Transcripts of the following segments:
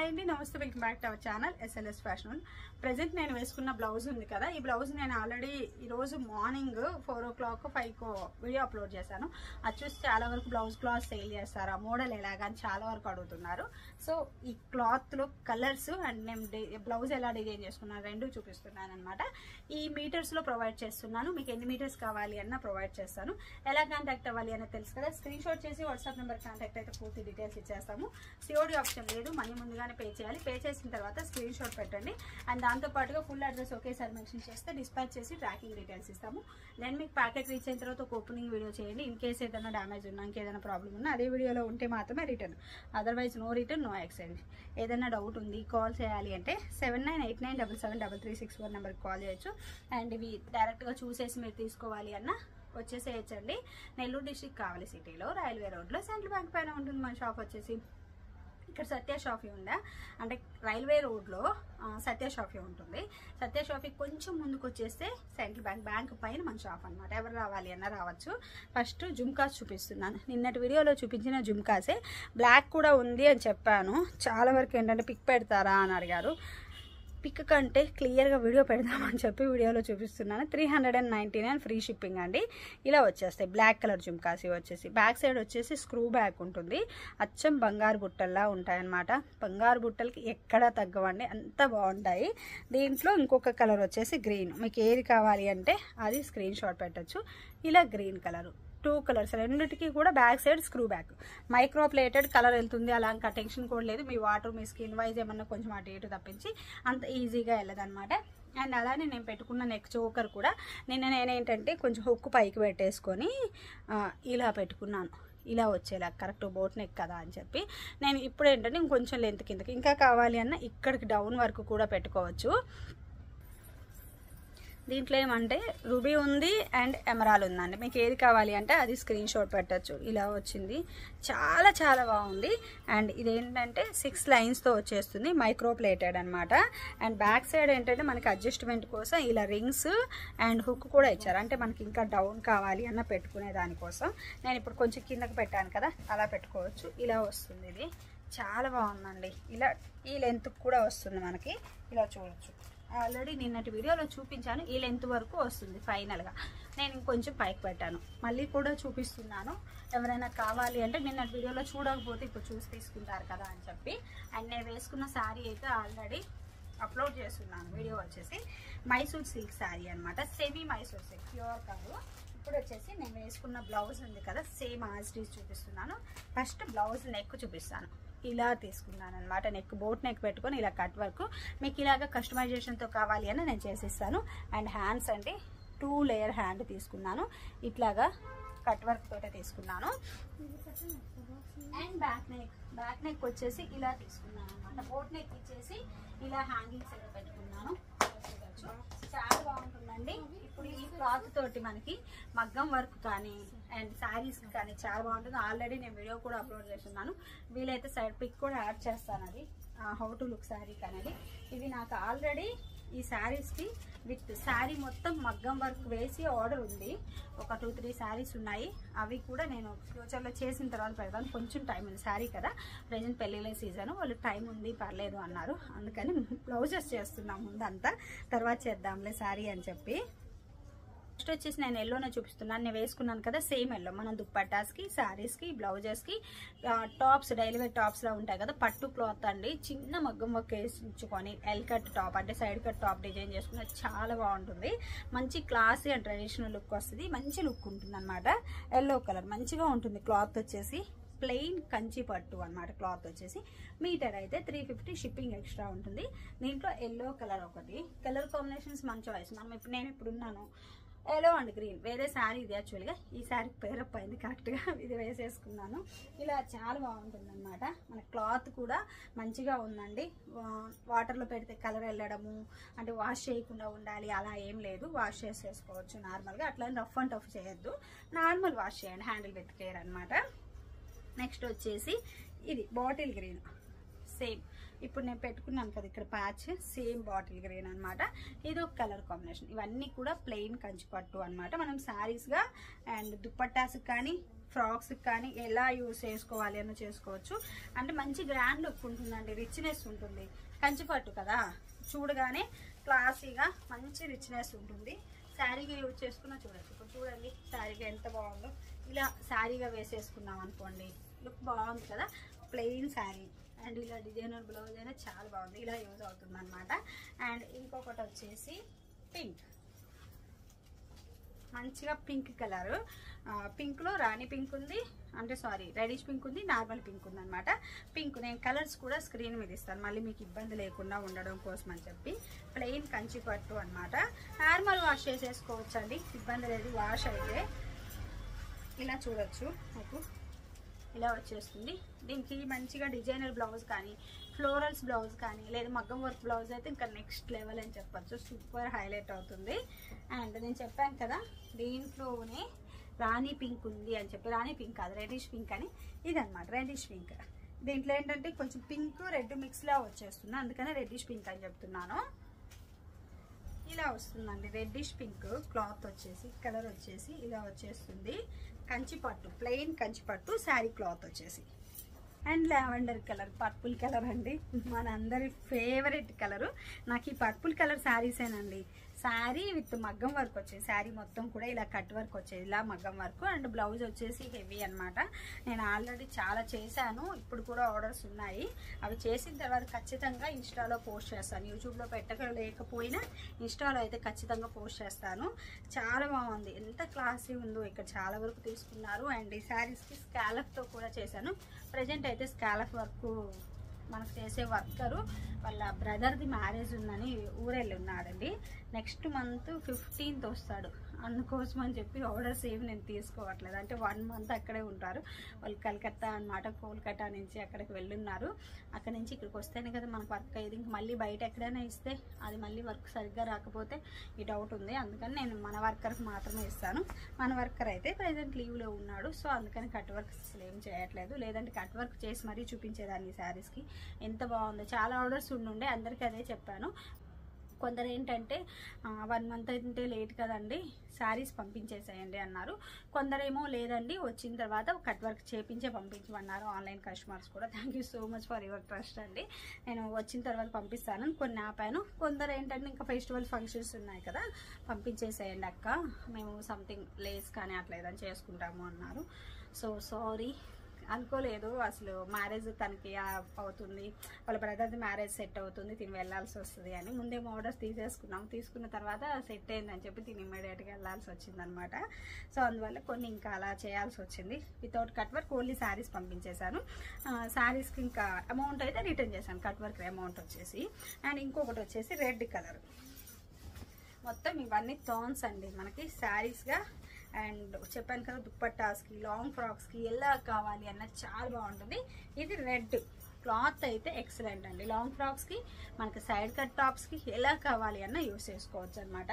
అండి నమస్తే welcome back to our channel SLS fashion. Present నేను వేసుకున్న బ్లౌజ్ ఉంది కదా, ఈ బ్లౌజ్ నేను ఆల్రెడీ ఈరోజు మార్నింగ్ 4 o'clock 5 వీడియో అప్లోడ్ చేశాను. అది చూసి చాలా వరకు బ్లౌజ్ క్లాత్ సేల్ చేస్తారు, ఆ మోడల్ ఎలాగా అని చాలా వరకు అడుగుతున్నారు. సో ఈ క్లాత్లో కలర్స్ అండ్ నేను బ్లౌజ్ ఎలా డిజైన్ చేసుకున్నాను రెండు చూపిస్తున్నాను అనమాట. ఈ మీటర్స్లో ప్రొవైడ్ చేస్తున్నాను, మీకు ఎన్ని మీటర్స్ కావాలి అన్న ప్రొవైడ్ చేస్తాను. ఎలా కాంటాక్ట్ అవ్వాలి అనేది తెలుసు కదా, స్క్రీన్ షాట్ చేసి వాట్సాప్ నెంబర్ కాంటాక్ట్ అయితే పూర్తి డీటెయిల్స్ ఇచ్చేస్తాము. COD ఆప్షన్ లేదు, మనీ ముందుగానే పే చేయాలి. పే చేసిన తర్వాత స్క్రీన్ షాట్ పెట్టండి అండ్ దాంతోపాటుగా ఫుల్ అడ్రస్ ఒకేసారి మెన్షన్ చేస్తే డిస్పాచ్ చేసి ట్రాకింగ్ డీటెయిల్స్ ఇస్తాము. నేను మీకు ప్యాకెట్ రీచ్ అయిన తర్వాత ఒక ఓపెనింగ్ వీడియో చేయండి. ఇన్ కేసు ఏదైనా డ్యామేజ్ ఉన్నా ఇంకేదైనా ప్రాబ్లం ఉన్నా అదే వీడియోలో ఉంటే మాత్రమే return, otherwise no return no exchange. ఏదైనా డౌట్ ఉంది కాల్ చేయాలి అంటే 7989773361 నెంబర్కి కాల్ చేయొచ్చు. అండ్ ఇవి డైరెక్ట్గా చూసేసి మీరు తీసుకోవాలి అన్న వచ్చేసేయచ్చండి. నెల్లూరు డిస్ట్రిక్ట్ కావాలి సిటీలో రైల్వే రోడ్లో సెంట్రల్ బ్యాంక్ పైన ఉంటుంది మన షాప్ వచ్చేసి. ఇక్కడ సత్య షాఫీ ఉందా అంటే రైల్వే రోడ్లో సత్య షాఫీ ఉంటుంది. సత్య షాఫీ కొంచెం ముందుకు వచ్చేస్తే సెంట్రల్ బ్యాంక్ పైన మన షాప్ అనమాట. ఎవరు రావాలి అన్న రావచ్చు. ఫస్ట్ జుమ్కాస్ చూపిస్తున్నాను. నిన్నటి వీడియోలో చూపించిన జుమ్కాసే, బ్లాక్ కూడా ఉంది అని చెప్పాను. చాలా వరకు ఏంటంటే పిక్ పెడతారా అని అడిగారు. పిక్ కంటే క్లియర్గా వీడియో పెడదామని చెప్పి వీడియోలో చూపిస్తున్నాను. 399 ఫ్రీ షిప్పింగ్ అండి. ఇలా వచ్చేస్తాయి బ్లాక్ కలర్ జుమ్కాసి వచ్చేసి. బ్యాక్ సైడ్ వచ్చేసి స్క్రూ బ్యాక్ ఉంటుంది. అచ్చం బంగారు బుట్టల్లా ఉంటాయన్నమాట. బంగారు బుట్టలకి ఎక్కడా తగ్గవండి, అంత బాగుంటాయి. దీంట్లో ఇంకొక కలర్ వచ్చేసి గ్రీన్. మీకు ఏది కావాలి అంటే అది స్క్రీన్ షాట్ పెట్టచ్చు. ఇలా గ్రీన్ కలరు 2 కలర్స్, రెండింటికి కూడా back side screw back. Micro plated colour వెళ్తుంది, అలా ఇంకా టెన్షన్ కూడా లేదు. మీ వాటర్ మీ స్కిన్ వైజ్ ఏమన్నా కొంచెం అటు ఇటు తప్పించి అంత ఈజీగా వెళ్ళదన్నమాట. అండ్ అలానే నేను పెట్టుకున్న నెక్ చోకర్ కూడా నేనేంటంటే కొంచెం హుక్ పైకి పెట్టేసుకొని ఇలా పెట్టుకున్నాను. ఇలా వచ్చేలా కరెక్ట్ బోట్ నెక్ కదా అని చెప్పి నేను ఇప్పుడు ఏంటంటే ఇంకొంచెం లెంత్ కిందకి ఇంకా కావాలి అన్న ఇక్కడికి డౌన్ వరకు కూడా పెట్టుకోవచ్చు. దీంట్లో ఏమంటే రూబీ ఉంది అండ్ ఎమరాల్ ఉందండి. మీకు ఏది కావాలి అంటే అది స్క్రీన్ షాట్ పెట్టచ్చు. ఇలా వచ్చింది, చాలా చాలా బాగుంది. అండ్ ఇదేంటంటే 6 లైన్స్తో వచ్చేస్తుంది, మైక్రో ప్లేటెడ్ అనమాట. అండ్ బ్యాక్ సైడ్ ఏంటంటే మనకి అడ్జస్ట్మెంట్ కోసం ఇలా రింగ్స్ అండ్ హుక్ కూడా ఇచ్చారు, అంటే మనకి ఇంకా డౌన్ కావాలి అన్న పెట్టుకునే దానికోసం. నేను ఇప్పుడు కొంచెం కిందకి పెట్టాను కదా, అలా పెట్టుకోవచ్చు. ఇలా వస్తుంది, ఇది చాలా బాగుందండి. ఇలా ఈ లెంత్ కూడా వస్తుంది మనకి, ఇలా చూడొచ్చు. ఆల్రెడీ నిన్నటి వీడియోలో చూపించాను, ఈ లెంత్ వరకు వస్తుంది ఫైనల్గా. నేను ఇంకొంచెం పైకి పెట్టాను, మళ్ళీ కూడా చూపిస్తున్నాను. ఎవరైనా కావాలి అంటే నిన్నటి వీడియోలో చూడకపోతే ఇప్పుడు చూసి తీసుకుంటారు కదా అని చెప్పి. అండ్ నేను వేసుకున్న శారీ అయితే ఆల్రెడీ అప్లోడ్ చేస్తున్నాను. వీడియో వచ్చేసి మైసూర్ సిల్క్ శారీ అనమాట, సెమీ మైసూర్ సిల్క్, ప్యూర్ కాదు. ఇప్పుడు వచ్చేసి నేను వేసుకున్న బ్లౌజ్ ఉంది కదా, సేమ్ యాజ్ ఇట్ ఈజ్ చూపిస్తున్నాను. ఫస్ట్ బ్లౌజ్ నెక్ చూపిస్తాను. ఇలా తీసుకున్నాను అనమాట. నెక్ బోట్ నెక్ పెట్టుకొని ఇలా కట్ వర్క్, మీకు ఇలాగ కస్టమైజేషన్తో కావాలి అని నేను చేసిస్తాను. అండ్ హ్యాండ్స్ అంటే 2 లేయర్ హ్యాండ్ తీసుకున్నాను, ఇట్లాగా కట్ వర్క్ తోటే తీసుకున్నాను. అండ్ బ్యాక్ నెక్ వచ్చేసి ఇలా తీసుకున్నాను అనమాట. బోట్ నెక్ ఇచ్చేసి ఇలా హ్యాంగింగ్స్ అయితే పెట్టుకున్నాను. చాలా బాగుంటుందండి. ఇప్పుడు ఈ క్లాత్ తోటి మనకి మగ్గం వర్క్ కానీ అండ్ శారీస్ కానీ చాలా బాగుంటుంది. ఆల్రెడీ నేను వీడియో కూడా అప్లోడ్ చేస్తున్నాను, వీలైతే సైడ్ పిక్ కూడా యాడ్ చేస్తాను. అది హౌ టు లుక్ శారీ అనేది. ఇది నాకు ఆల్రెడీ ఈ శారీస్కి విత్ శారీ మొత్తం మగ్గం వర్క్ వేసి ఆర్డర్ ఉంది. ఒక 2-3 శారీస్ ఉన్నాయి, అవి కూడా నేను ఫ్యూచర్లో చేసిన తర్వాత పెడతాను. కొంచెం టైం ఉంది, శారీ కదా ప్రజెంట్ పెళ్ళిళ్ళ సీజన్, వాళ్ళు టైం ఉంది పర్లేదు అన్నారు, అందుకని బ్లౌజెస్ చేస్తున్నాం ముందంతా, తర్వాత చేద్దాంలే శారీ అని చెప్పి. నెక్స్ట్ వచ్చేసి నేను ఎల్లోనే చూపిస్తున్నాను. నేను వేసుకున్నాను కదా సేమ్ ఎల్లో, మనం దుప్పట్టాస్కి శారీస్కి బ్లౌజెస్కి టాప్స్ డైలీ వేర్ టాప్స్లా ఉంటాయి కదా, పట్టు క్లాత్ అండి. చిన్న మగ్గం వర్క్ వేసుకొని ఎల్ కట్ టాప్ అంటే సైడ్ కట్ టాప్ డిజైన్ చేసుకున్న చాలా బాగుంటుంది. మంచి క్లాసీ అండ్ ట్రెడిషనల్ లుక్ వస్తుంది, మంచి లుక్ ఉంటుంది అనమాట. ఎల్లో కలర్ మంచిగా ఉంటుంది. క్లాత్ వచ్చేసి ప్లెయిన్ కంచి పట్టు అనమాట. క్లాత్ వచ్చేసి మీటర్ అయితే 350 షిప్పింగ్ ఎక్స్ట్రా ఉంటుంది. దీంట్లో ఎల్లో కలర్ ఒకటి, కలర్ కాంబినేషన్స్ మన చాయిస్. నేను ఇప్పుడు ఉన్నాను ఎల్లో అండ్ గ్రీన్, వేరే శారీ ఇది. యాక్చువల్గా ఈ శారీ పేరప్ అయింది కరెక్ట్గా, ఇది వేసేసుకున్నాను. ఇలా చాలా బాగుంటుంది అనమాట. మన క్లాత్ కూడా మంచిగా ఉందండి. వాటర్లో పెడితే కలర్ వెళ్ళడము అంటే వాష్ చేయకుండా ఉండాలి అలా ఏం లేదు, వాష్ చేసేసుకోవచ్చు నార్మల్గా. అట్లా రఫ్ అండ్ టఫ్ చేయొద్దు, నార్మల్ వాష్ చేయండి, హ్యాండిల్ విత్ కేర్ అనమాట. నెక్స్ట్ వచ్చేసి ఇది బాటిల్ గ్రీన్, సేమ్ ఇప్పుడు నేను పెట్టుకున్నాను కదా ఇక్కడ ప్యాచ్, సేమ్ బాటిల్ గ్రీన్ అనమాట. ఇది ఒక కలర్ కాంబినేషన్. ఇవన్నీ కూడా ప్లెయిన్ కంచిపట్టు అనమాట. మనం శారీస్గా అండ్ దుప్పట్టాస్ కానీ ఫ్రాక్స్ కానీ ఎలా యూస్ చేసుకోవాలి అని చేసుకోవచ్చు. అంటే మంచి గ్రాండ్ లుక్ ఉంటుందండి, రిచ్నెస్ ఉంటుంది. కంచిపట్టు కదా, చూడగానే క్లాసీగా మంచి రిచ్నెస్ ఉంటుంది. శారీగా యూజ్ చేసుకున్నా చూడచ్చు. ఇప్పుడు చూడండి శారీగా ఎంత బాగుందో. ఇలా శారీగా వేసేసుకున్నాం అనుకోండి, లుక్ బాగుంది కదా. ప్లెయిన్ శారీ అండ్ ఇలా డిజైనర్ బ్లౌజ్ అయినా చాలా బాగుంది, ఇలా యూజ్ అవుతుంది అనమాట. అండ్ ఇంకొకటి వచ్చేసి పింక్, మంచిగా పింక్ కలర్. పింక్లో రాణి పింక్ ఉంది, అంటే సారీ రెడిష్ పింక్ ఉంది, నార్మల్ పింక్ ఉంది అనమాట. పింక్ నేను కలర్స్ కూడా స్క్రీన్ మీద ఇస్తాను, మళ్ళీ మీకు ఇబ్బంది లేకుండా ఉండడం కోసం అని చెప్పి. ప్లెయిన్ కంచిపట్టు అనమాట. నార్మల్ వాష్ చేసేసుకోవచ్చు అండి, ఇబ్బంది లేదు. వాష్ అయితే ఇలా చూడొచ్చు, మీకు ఇలా వచ్చేస్తుంది. దీనికి మంచిగా డిజైనర్ బ్లౌజ్ కానీ, ఫ్లోరల్స్ బ్లౌజ్ కానీ, లేదా మగ్గం వర్క్ బ్లౌజ్ అయితే ఇంకా నెక్స్ట్ లెవెల్ అని చెప్పచ్చు. సూపర్ హైలైట్ అవుతుంది. అండ్ నేను చెప్పాను కదా దీంట్లోనే రాణి పింక్ ఉంది అని చెప్పి. రాణి పింక్ కాదు, రెడిష్ పింక్ అని. ఇదనమాట రెడిష్ పింక్. దీంట్లో ఏంటంటే కొంచెం పింక్ రెడ్ మిక్స్లా వచ్చేస్తుంది, అందుకనే రెడ్డిష్ పింక్ అని చెప్తున్నాను. ఇలా వస్తుందండి రెడ్డిష్ పింక్. క్లాత్ వచ్చేసి కలర్ వచ్చేసి ఇలా వచ్చేస్తుంది. కంచిపట్టు, ప్లెయిన్ కంచిపట్టు శారీ క్లాత్ వచ్చేసి. And lavender colour, purple colour అండి, మనందరి ఫేవరెట్ కలరు. నాకు ఈ పర్పుల్ కలర్ శారీసేనండి. శారీ విత్ మగ్గం వర్క్ వచ్చేది, శారీ మొత్తం కూడా ఇలా కట్ వర్క్ వచ్చేది, ఇలా మగ్గం వర్క్. అండ్ బ్లౌజ్ వచ్చేసి హెవీ అనమాట. నేను ఆల్రెడీ చాలా చేశాను, ఇప్పుడు కూడా ఆర్డర్స్ ఉన్నాయి. అవి చేసిన తర్వాత ఖచ్చితంగా ఇన్స్టాలో పోస్ట్ చేస్తాను. యూట్యూబ్లో పెట్టలేకపోయినా ఇన్స్టాలో అయితే ఖచ్చితంగా పోస్ట్ చేస్తాను. చాలా బాగుంది, ఎంత క్లాసీ ఉందో. ఇక్కడ చాలా వరకు తీసుకున్నారు. అండ్ ఈ శారీస్కి స్కాలఫ్తో కూడా చేశాను. ప్రజెంట్ అయితే స్కాలఫ్ వర్క్ మనకు చేసే వర్కరు వాళ్ళ బ్రదర్ది మ్యారేజ్ ఉందని ఊరెళ్ళి ఉన్నాడండి. నెక్స్ట్ మంత్ 15th వస్తాడు, అందుకోసం అని చెప్పి ఆర్డర్స్ ఏమి నేను తీసుకోవట్లేదు. అంటే 1 month అక్కడే ఉంటారు వాళ్ళు. కలకత్తా అనమాట, కోల్కతా నుంచి అక్కడికి వెళ్ళున్నారు. అక్కడ నుంచి ఇక్కడికి వస్తేనే కదా మనకు వర్క్ అయ్యేది. ఇంక మళ్ళీ బయట ఎక్కడైనా ఇస్తే అది మళ్ళీ వర్క్ సరిగ్గా రాకపోతే ఈ డౌట్ ఉంది. అందుకని నేను మన వర్కర్కి మాత్రమే ఇస్తాను. మన వర్కర్ అయితే ప్రజెంట్ లీవ్లో ఉన్నాడు, సో అందుకని కట్ వర్క్ అసలు ఏం చేయట్లేదు. లేదంటే కట్ వర్క్ చేసి మరీ చూపించేదాన్ని శారీస్కి. ఎంత బాగుందో, చాలా ఆర్డర్స్ ఉండుండే, అందరికీ అదే చెప్పాను. కొందరు ఏంటంటే 1 month అంటే లేట్ కదండి, శారీస్ పంపించేసేయండి అన్నారు. కొందరేమో లేదండి వచ్చిన తర్వాత కట్ వర్క్ చేపించే పంపించమన్నారు. ఆన్లైన్ కస్టమర్స్ కూడా thank you so much for your trust అండి. నేను వచ్చిన తర్వాత పంపిస్తాను కొన్ని ఆపాను. కొందరు ఏంటంటే ఇంకా ఫెస్టివల్ ఫంక్షన్స్ ఉన్నాయి కదా, పంపించేసేయండి అక్క, మేము సంథింగ్ లేస్ కానీ అట్లా ఏదైనా చేసుకుంటాము అన్నారు. సో సారీ, అనుకోలేదు అసలు మ్యారేజ్ తనకి అవుతుంది, వాళ్ళ బ్రదర్ది మ్యారేజ్ సెట్ అవుతుంది, తిని వెళ్ళాల్సి వస్తుంది అని. ముందేమో ఆర్డర్స్ తీసేసుకున్నాం, తీసుకున్న తర్వాత సెట్ అయిందని చెప్పి తిని ఇమ్మీడియట్గా వెళ్ళాల్సి వచ్చింది అనమాట. సో అందువల్ల కొన్ని ఇంకా అలా చేయాల్సి వచ్చింది. Without cut work only saris పంపించేశాను. శారీస్కి ఇంకా అమౌంట్ అయితే రిటర్న్ చేశాను, కట్ వర్క్ అమౌంట్ వచ్చేసి. అండ్ ఇంకొకటి వచ్చేసి రెడ్ కలర్. మొత్తం ఇవన్నీ థాన్స్ అండి మనకి శారీస్గా. అండ్ చెప్పాను కదా దుప్పట్టాస్కి, లాంగ్ ఫ్రాక్స్కి ఎలా కావాలి అన్నది చాలా బాగుంటుంది. ఇది రెడ్ క్లాత్ అయితే ఎక్సలెంట్ అండి. లాంగ్ ఫ్రాక్స్కి, మనకి సైడ్ కట్ టాప్స్కి ఎలా కావాలి అన్న యూస్ చేసుకోవచ్చు అనమాట.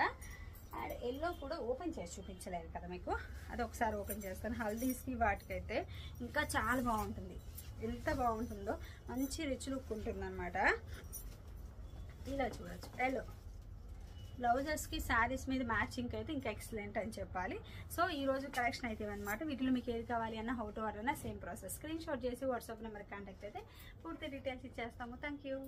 అండ్ ఎల్లో కూడా ఓపెన్ చేసి చూపించలేదు కదా మీకు, అది ఒకసారి ఓపెన్ చేస్తాను. హల్దీస్కి వాటికైతే ఇంకా చాలా బాగుంటుంది, ఎంత బాగుంటుందో. మంచి రిచ్ లుక్ ఉంటుంది అనమాట. ఇలా చూడొచ్చు, ఎల్లో బ్లౌజెస్కి శారీస్ మీద మ్యాచింగ్ అయితే ఇంకా ఎక్సలెంట్ అని చెప్పాలి. సో ఈ రోజు కలెక్షన్ అయితే అనమాట. వీటిలో మీకు ఏది కావాలి అన్న, హౌ టు ఆర్డర్ అన్న సేమ్ ప్రాసెస్. స్క్రీన్ షాట్ చేసి వాట్సాప్ నెంబర్ కాంటాక్ట్ అయితే పూర్తి డీటెయిల్స్ ఇచ్చేస్తాము. Thank you.